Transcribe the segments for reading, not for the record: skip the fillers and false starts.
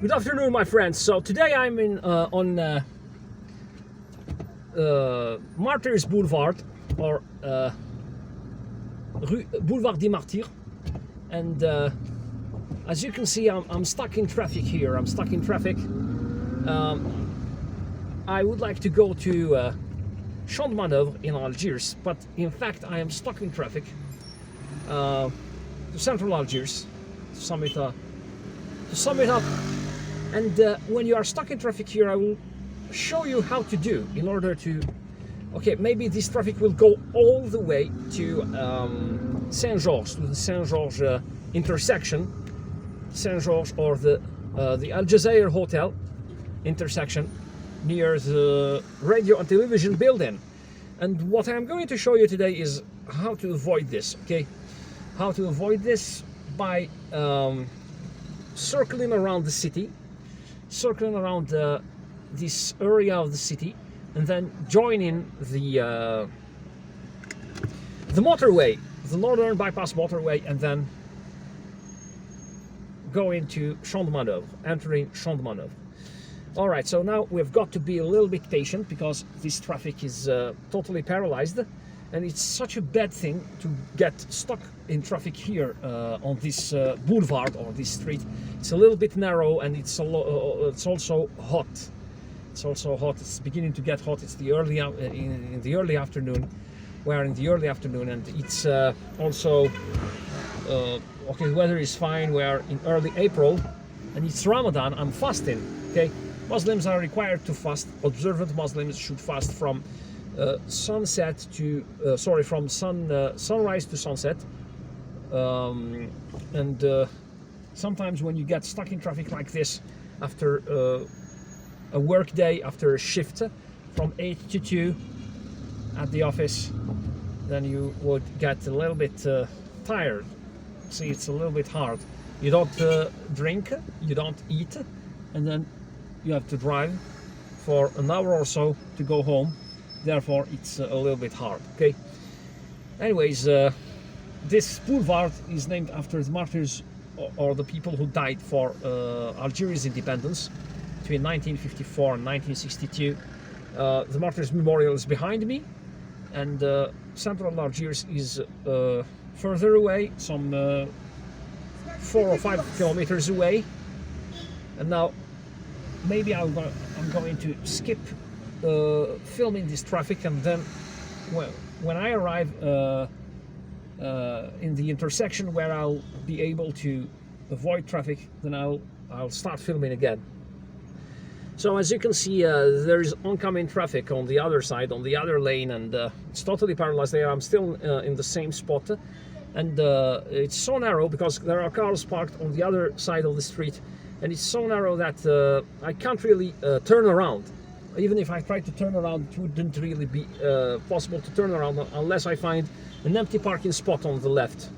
Good afternoon, my friends. So today I'm on Martyrs Boulevard, or Boulevard des Martyrs, and as you can see, I'm stuck in traffic here. I'm stuck in traffic. I would like to go to Champ de Manœuvre in Algiers, but in fact I am stuck in traffic to central Algiers, to sum it up. And when you are stuck in traffic here, I will show you how to do in order to, okay, maybe this traffic will go all the way to Saint-Georges, to the Saint-Georges intersection, Saint-Georges, or the Algiers Hotel intersection near the radio and television building. And what I'm going to show you today is how to avoid this, okay? How to avoid this by circling around the city, circling around this area of the city, and then joining the motorway, the northern bypass motorway, and then going to Champ de Manœuvre, entering Champ de Manœuvre. All right, so now we've got to be a little bit patient because this traffic is totally paralyzed, and it's such a bad thing to get stuck in traffic here on this boulevard or this street. It's a little bit narrow, and it's also hot. It's also hot. It's beginning to get hot. It's the early in the early afternoon. We are in the early afternoon, and it's also okay. The weather is fine. We are in early April, and it's Ramadan. I'm fasting. Okay, Muslims are required to fast. Observant Muslims should fast from sunset to from sunrise to sunset. Sometimes when you get stuck in traffic like this after a work day, after a shift from 8 to 2 at the office, then you would get a little bit tired. See, it's a little bit hard. You don't drink, you don't eat, and then you have to drive for an hour or so to go home. Therefore, it's a little bit hard, okay? Anyways, this boulevard is named after the martyrs, or the people who died for Algeria's independence between 1954 and 1962. The Martyrs Memorial is behind me, and central Algiers is further away, some 4 or 5 kilometers away. And now, maybe I'm going to skip filming this traffic, and then when I arrive in the intersection where I'll be able to avoid traffic, then I'll start filming again. So as you can see, there is oncoming traffic on the other side, on the other lane, and it's totally paralyzed there. I'm still in the same spot, and it's so narrow because there are cars parked on the other side of the street, and it's so narrow that I can't really turn around. Even if I try to turn around, it wouldn't really be possible to turn around unless I find an empty parking spot on the left.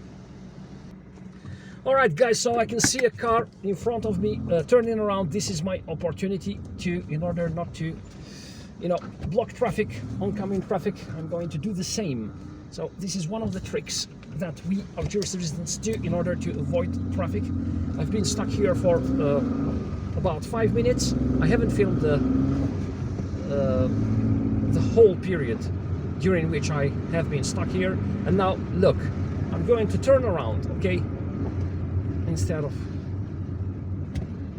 Alright guys, so I can see a car in front of me turning around. This is my opportunity to, in order not to, block traffic, oncoming traffic, I'm going to do the same. So this is one of the tricks that we Algiers residents do in order to avoid traffic. I've been stuck here for about 5 minutes. I haven't filmed the whole period during which I have been stuck here, and now look, I'm going to turn around, okay, instead of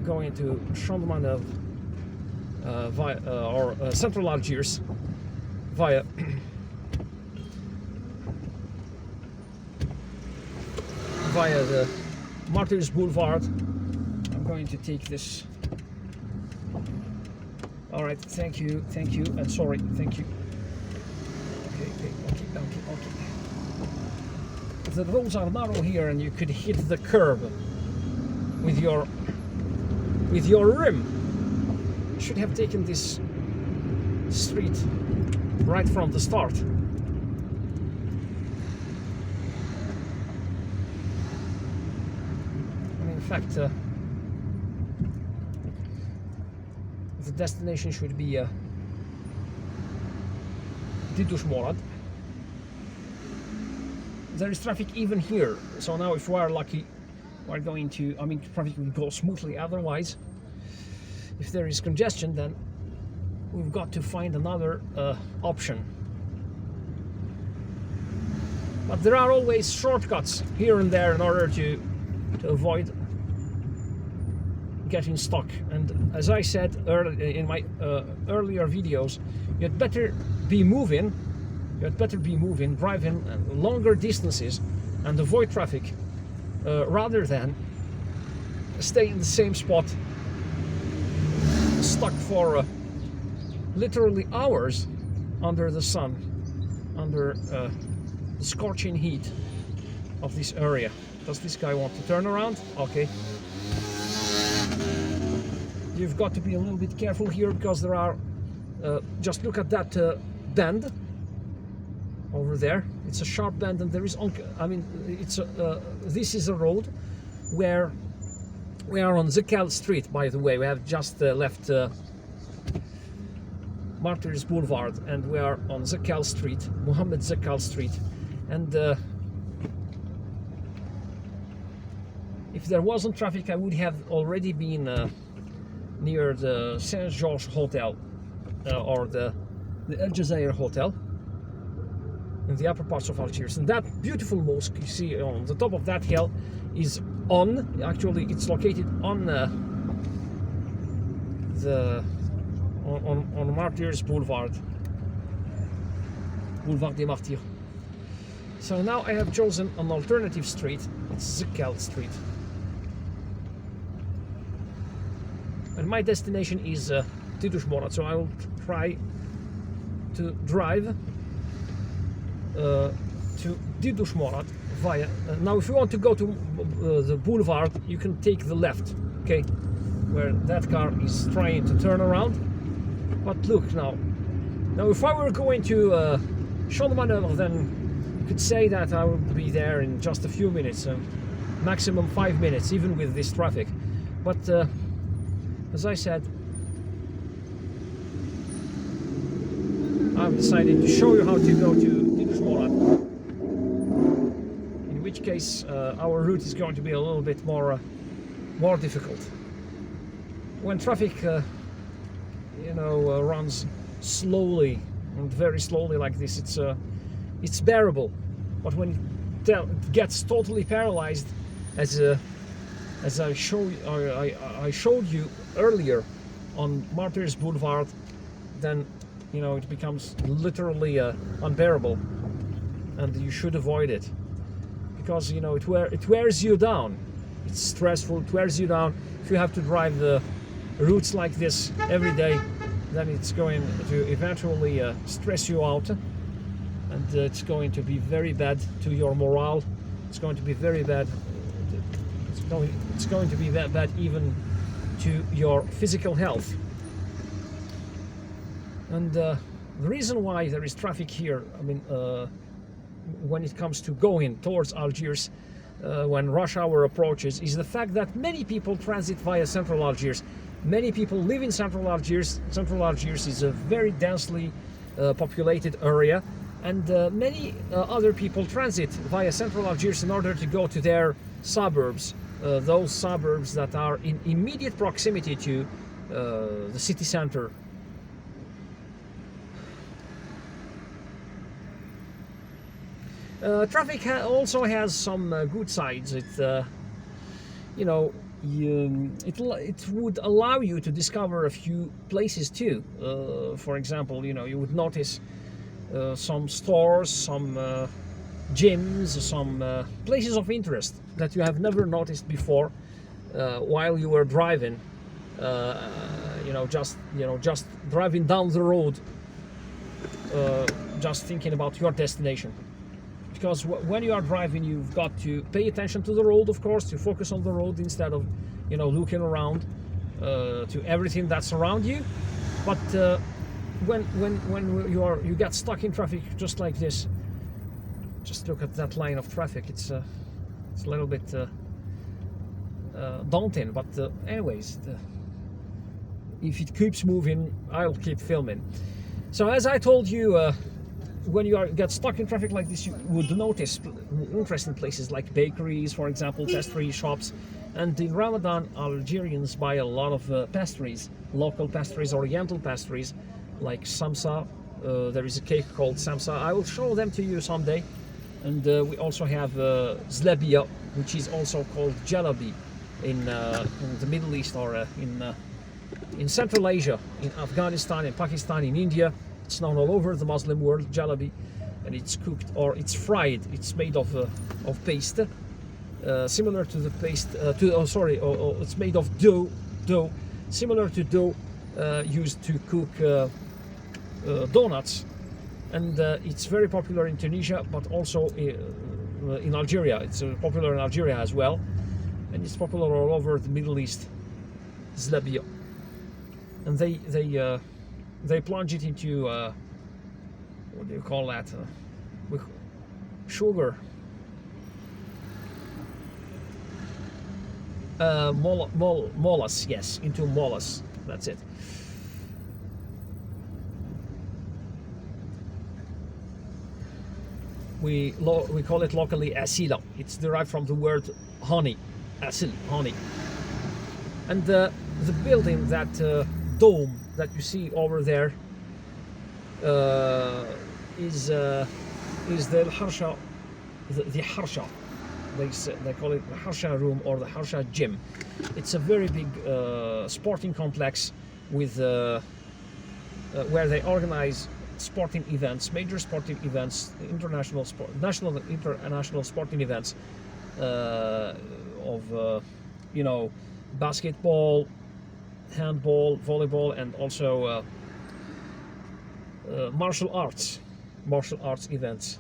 going to Champ de Manœuvre via central Algiers via the Martyrs Boulevard. I'm going to take this. All right, thank you, and sorry, thank you. Okay. The roads are narrow here, and you could hit the curb with your rim. You should have taken this street right from the start. And in fact, the destination should be Didouche Mourad. There is traffic even here, so now if we are lucky, we're going to, traffic will go smoothly. Otherwise, if there is congestion, then we've got to find another option. But there are always shortcuts here and there in order to avoid getting stuck. And as I said in my earlier videos, you'd better be moving, driving longer distances and avoid traffic rather than stay in the same spot stuck for literally hours under the sun, under the scorching heat of this area. Does this guy want to turn around? Okay. You've got to be a little bit careful here because there are, just look at that bend over there. It's a sharp bend, and there is, this is a road where we are on Zekkal Street, by the way. We have just left Martyrs Boulevard, and we are on Zekkal Street, Mohamed Zekkal Street. And if there wasn't traffic, I would have already been near the Saint George Hotel or the Algiers Hotel in the upper parts of Algiers. And that beautiful mosque you see on the top of that hill is actually it's located on on Martyrs Boulevard, Boulevard des Martyrs. So now I have chosen an alternative street. It's Zekkal Street. And my destination is Didouche Mourad, so I will try to drive to Didouche Mourad via. Now, if you want to go to the boulevard, you can take the left, okay, where that car is trying to turn around. But look now, if I were going to Champ de Manœuvre, then you could say that I would be there in just a few minutes, maximum 5 minutes, even with this traffic. But as I said, I've decided to show you how to go to Didouche Mourad, in which case our route is going to be a little bit more difficult. When traffic runs slowly and very slowly like this, it's bearable. But when it gets totally paralyzed, as I showed you earlier on Martyrs Boulevard, then it becomes literally unbearable, and you should avoid it, because it wears you down. It's stressful. It wears you down. If you have to drive the routes like this every day, then it's going to eventually stress you out, and it's going to be very bad to your morale. It's going to be very bad. It's going to be that bad even to your physical health. And the reason why there is traffic here, when it comes to going towards Algiers, when rush hour approaches, is the fact that many people transit via central Algiers. Many people live in central Algiers. Central Algiers is a very densely populated area, and many other people transit via central Algiers in order to go to their suburbs, those suburbs that are in immediate proximity to the city center. Traffic also has some good sides. It would allow you to discover a few places too. For example, you would notice some stores, some gyms, some places of interest that you have never noticed before while you were driving. Just driving down the road, just thinking about your destination. Because when you are driving, you've got to pay attention to the road, of course, to focus on the road instead of, looking around to everything that's around you. But when you get stuck in traffic just like this, just look at that line of traffic. It's a little bit daunting. But anyways, if it keeps moving, I'll keep filming. So as I told you. When you get stuck in traffic like this, you would notice interesting places like bakeries, for example, pastry shops, And in Ramadan, Algerians buy a lot of pastries, local pastries, oriental pastries, like samsa. There is a cake called samsa. I will show them to you someday. And we also have zlabia, which is also called jalebi in the Middle East, or in Central Asia, in Afghanistan, in Pakistan, in India. It's known all over the Muslim world, jalebi, and it's cooked or it's fried. It's made of paste, similar to the paste. It's made of dough, similar to dough used to cook donuts, and it's very popular in Tunisia, but also in Algeria. It's popular in Algeria as well, and it's popular all over the Middle East. Zlabia, and they plunge it into what do you call that? With sugar. Molas, yes, into molas. That's it. We call it locally asila. It's derived from the word honey, asil, honey. And the building, that dome that you see over there, is the harsha, the harsha. They call it the harsha room or the harsha gym. It's a very big sporting complex with where they organize sporting events, major sporting events, national and international sporting events of basketball, handball, volleyball, and also martial arts events.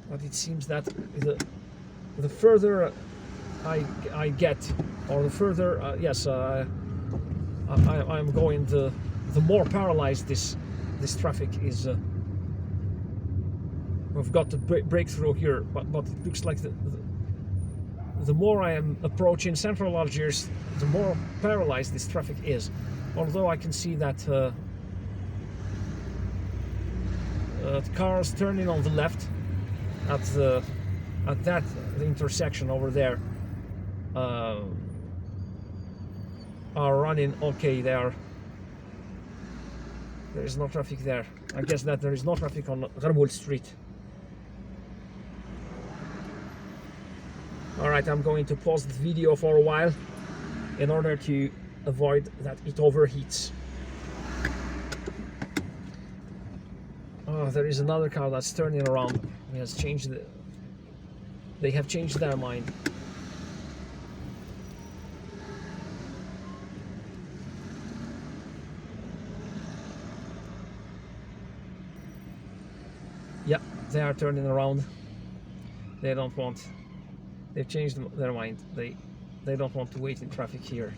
But it seems that the further I get, or the further I'm going, the more paralyzed this traffic is. We've got the breakthrough here, but it looks like the more I am approaching central Algiers, the more paralyzed this traffic is. Although I can see that the cars turning on the left at the intersection over there are running okay. There is no traffic there. I guess that there is no traffic on Ghermoul Street. Alright, I'm going to pause the video for a while in order to avoid that it overheats. Oh, there is another car that's turning around. They have changed their mind. Yeah, they are turning around. They don't want. They've changed their mind. They don't want to wait in traffic here.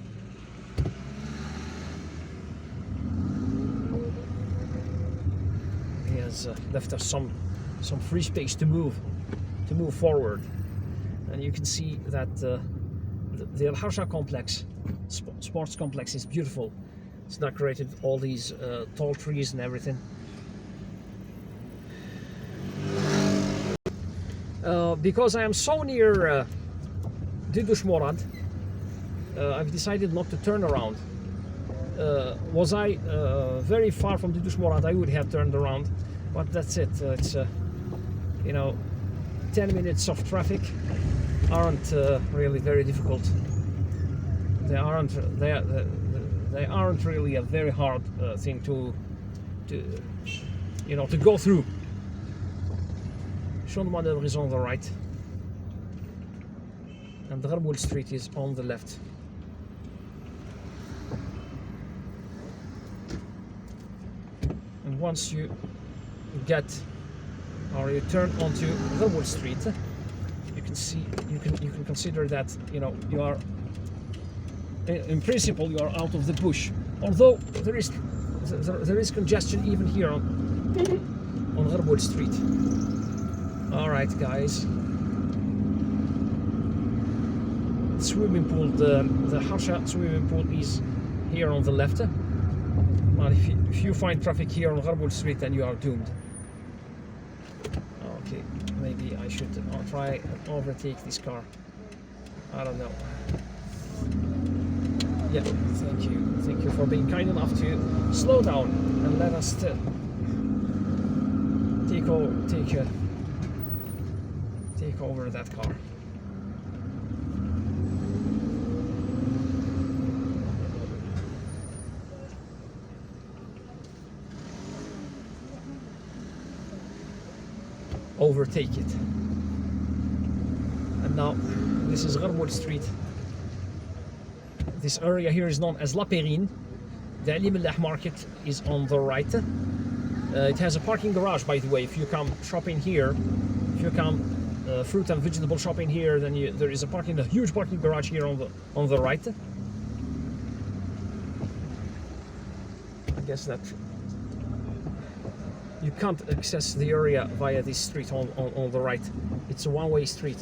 He has left us some free space to move forward, and you can see that the Al Harsha complex, sports complex, is beautiful. It's decorated with all these tall trees and everything. Because I am so near Didouche Mourad, I've decided not to turn around. Was I very far from Didouche Mourad, I would have turned around, but that's it. It's 10 minutes of traffic aren't really very difficult. They aren't really a very hard thing to go through. Champ de Manœuvre is on the right, and Ghermoul Street is on the left. And once you get, or you turn onto Ghermoul Street, you can see, you can consider that you are, in principle, you are out of the bush. Although there is congestion even here on Ghermoul Street. Alright guys, the swimming pool, the Harsha swimming pool is here on the left. But if you find traffic here on Ghermoul Street, then you are doomed. Okay, maybe I should try and overtake this car. I don't know. Yeah, thank you for being kind enough to slow down and let us take over that car. Overtake it. And now this is Ghermoul Street. This area here is known as La Perrine. The Ali Millah market is on the right. It has a parking garage, by the way. If you come shopping here, if you come fruit and vegetable shopping here, then there is a huge parking garage here on the right. I guess that you can't access the area via this street on the right. It's a one-way street.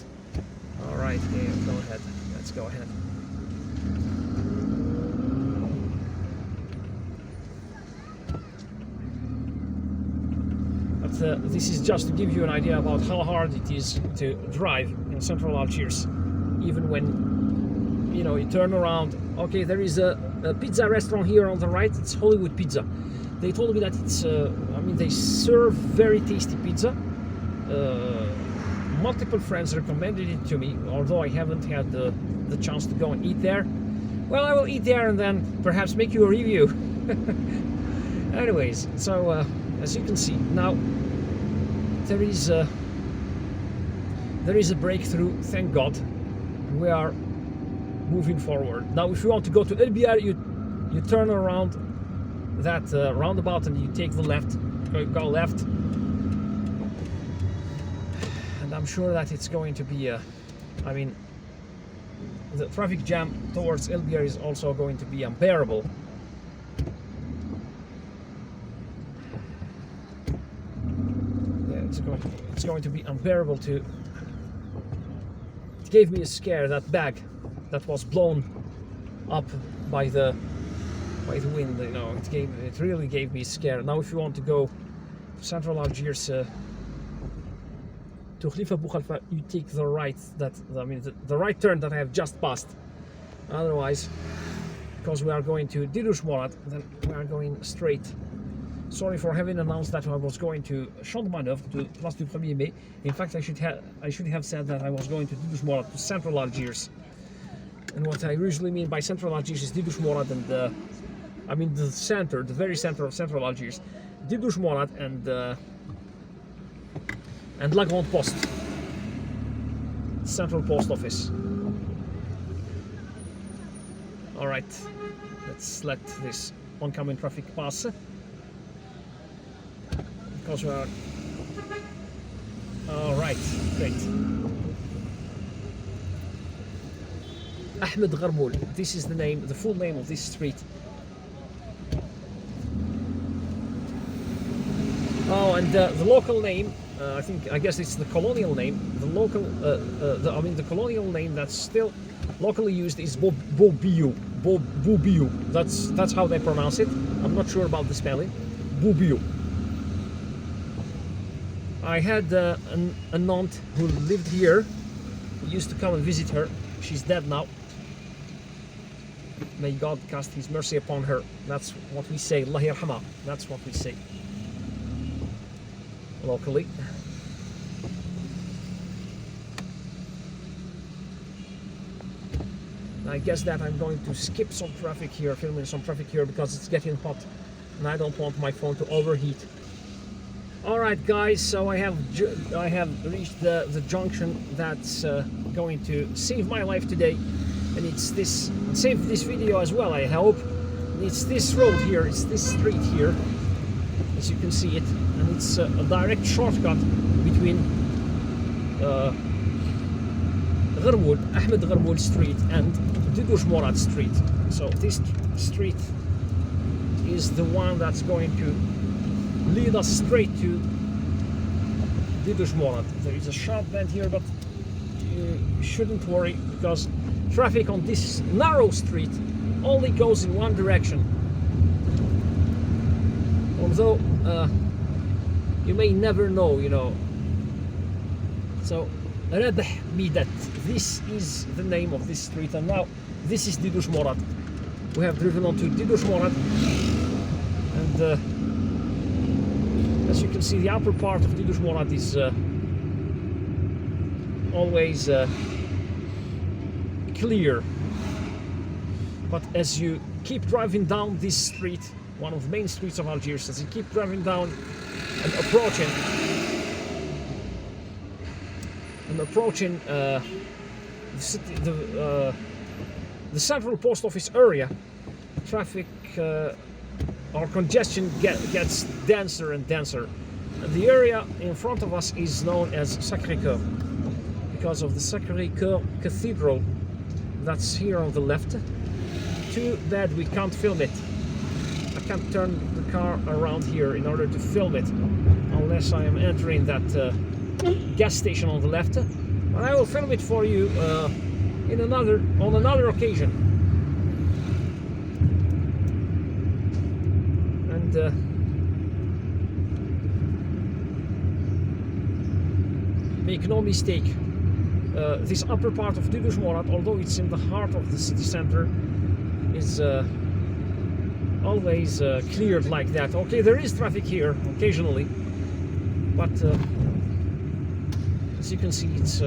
All right, yeah, go ahead. Let's go ahead. This is just to give you an idea about how hard it is to drive in central Algiers, even when you turn around. Okay, there is a pizza restaurant here on the right. It's Hollywood Pizza. They told me that it's they serve very tasty pizza. Multiple friends recommended it to me, although I haven't had the chance to go and eat there. Well, I will eat there and then perhaps make you a review. Anyways, so as you can see now, there is a breakthrough. Thank God, we are moving forward. Now, if you want to go to Algiers, you turn around that roundabout and you take the left, go left, and I'm sure that it's going to be the traffic jam towards Algiers is also going to be unbearable. It's going to be unbearable to. It gave me a scare, that bag that was blown up by the wind. It really gave me a scare. Now, if you want to go to central Algiers to Khalifa Bou Khalfa, you take the right. The right turn that I have just passed. Otherwise, because we are going to Didouche Mourad, then we are going straight. Sorry for having announced that I was going to Champ de Manœuvre, to Place du 1er Mai. In fact, I should have said that I was going to Didouche Mourad, to central Algiers. And what I usually mean by central Algiers is Didouche Mourad and the center, the very center of central Algiers, Didouche Mourad and La Grande Poste, central post office. All right, let's let this oncoming traffic pass. Because we are. All right, great. Ahmed Ghermoul. This is the full name of this street. Oh, and the local name. I guess it's the colonial name. The colonial name that's still locally used is Bobiou. Bobiou. That's how they pronounce it. I'm not sure about the spelling. Bobiou. I had an aunt who lived here. We used to come and visit her. She's dead now. May God cast His mercy upon her. That's what we say. Allah yarhamah. That's what we say locally. I guess that I'm going to skip some traffic here, filming some traffic here, because it's getting hot and I don't want my phone to overheat. All right, guys, so I have reached the junction that's going to save my life today, and it's this save this video as well, I hope. It's this road here, it's this street here, as you can see it, and it's a direct shortcut between Ahmed Ghermoul Street and Didouche Mourad Street. So this street is the one that's going to lead us straight to Didouche Mourad. There is a sharp bend here, but you shouldn't worry, because traffic on this narrow street only goes in one direction. Although you may never know, So رابح ميدات. This is the name of this street, and now this is Didouche Mourad. We have driven on to Didouche Mourad, and as you can see, the upper part of Didouche Mourad is always clear. But as you keep driving down this street, one of the main streets of Algiers, as you keep driving down and approaching the city, the central post office area, traffic or congestion gets denser and denser. And the area in front of us is known as Sacré-Cœur because of the Sacré-Cœur Cathedral that's here on the left. Too bad we can't film it. I can't turn the car around here in order to film it unless I am entering that gas station on the left. But I will film it for you on another occasion. And make no mistake, this upper part of Didouche Mourad, although it's in the heart of the city center, is always cleared like that. Okay, there is traffic here occasionally, but as you can see, it's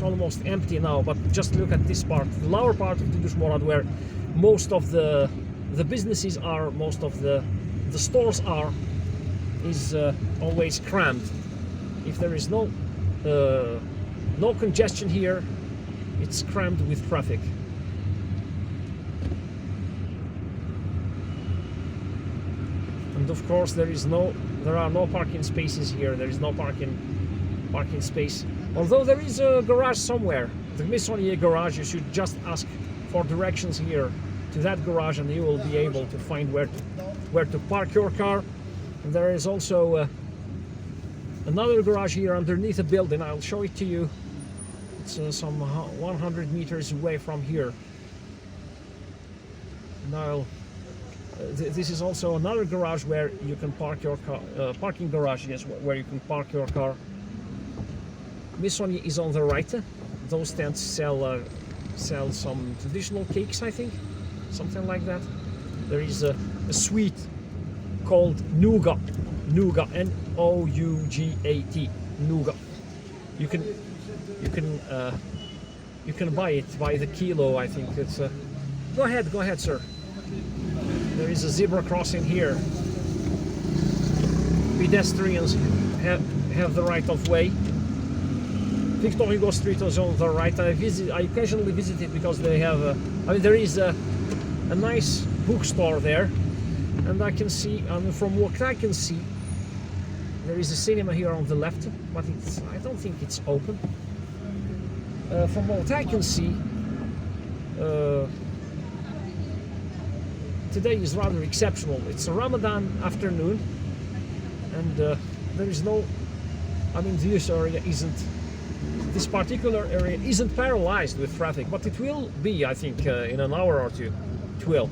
almost empty now. But just look at this part, the lower part of Didouche Mourad, where most of the businesses are, most of the stores are, is always crammed. If there is no congestion here, it's crammed with traffic. And of course, there are no parking spaces here. There is no parking space. Although there is a garage somewhere, the Madania garage. You should just ask for directions here to that garage, and you will be able to find where to park your car. And there is also another garage here underneath a building. I'll show it to you. It's some 100 meters away from here. Now, this is also another garage where you can park your car. Parking garage, yes, where you can park your car. Madania is on the right. Those tents sell some traditional cakes, I think, something like that. There is a sweet called nougat, N-O-U-G-A-T, nougat. You can buy it by the kilo, I think. It's go ahead, sir. There is a zebra crossing here. Pedestrians have the right of way. Victor Hugo Street is on the right. I occasionally visit it because they have there is a nice bookstore there, and I can see, from what I can see, there is a cinema here on the left, but I don't think it's open. From what I can see, today is rather exceptional. It's a Ramadan afternoon, and there is no, this particular area isn't paralyzed with traffic, but it will be, I think, in an hour or two. It will.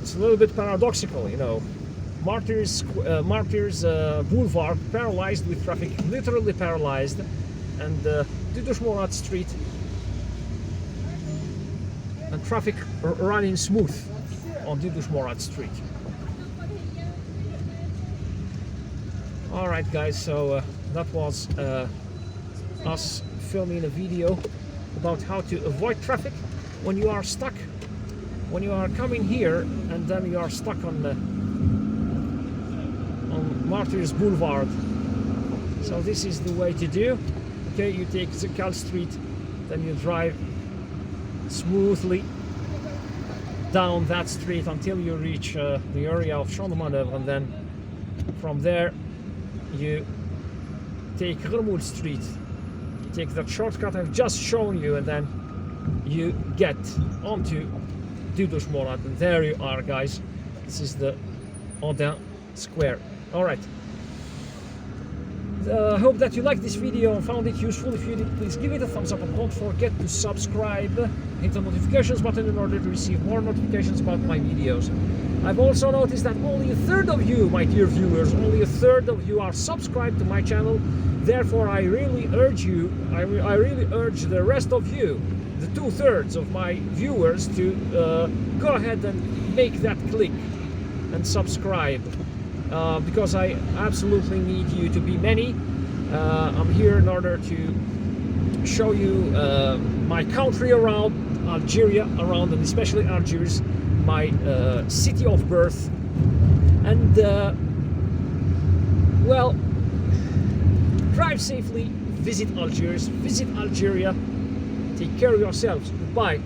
It's a little bit paradoxical, you know. Martyrs Boulevard paralyzed with traffic, literally paralyzed, and Didouche Mourad Street and traffic running smooth on Didouche Mourad Street. Alright guys, so that was us filming a video about how to avoid traffic when you are stuck, when you are coming here and then you are stuck on Martyrs Boulevard. So this is the way to do. Okay, you take Zekkal Street, then you drive smoothly down that street until you reach the area of Champ de Manœuvre, and then from there you take Ghermoul Street. You take that shortcut I've just shown you, and then you get onto Didouche Mourad, and there you are, guys. This is the Odin Square. All right. I hope that you liked this video and found it useful. If you did, please give it a thumbs up and don't forget to subscribe. Hit the notifications button in order to receive more notifications about my videos. I've also noticed that only a third of you, my dear viewers, only a third of you are subscribed to my channel. Therefore, I really urge you, I really urge the rest of you, the 2/3 of my viewers, to go ahead and make that click and subscribe, because I absolutely need you to be many. I'm here in order to show you my country around, Algeria around, and especially Algiers, my city of birth. And well, drive safely, visit Algiers, visit Algeria, take care of yourselves. Goodbye.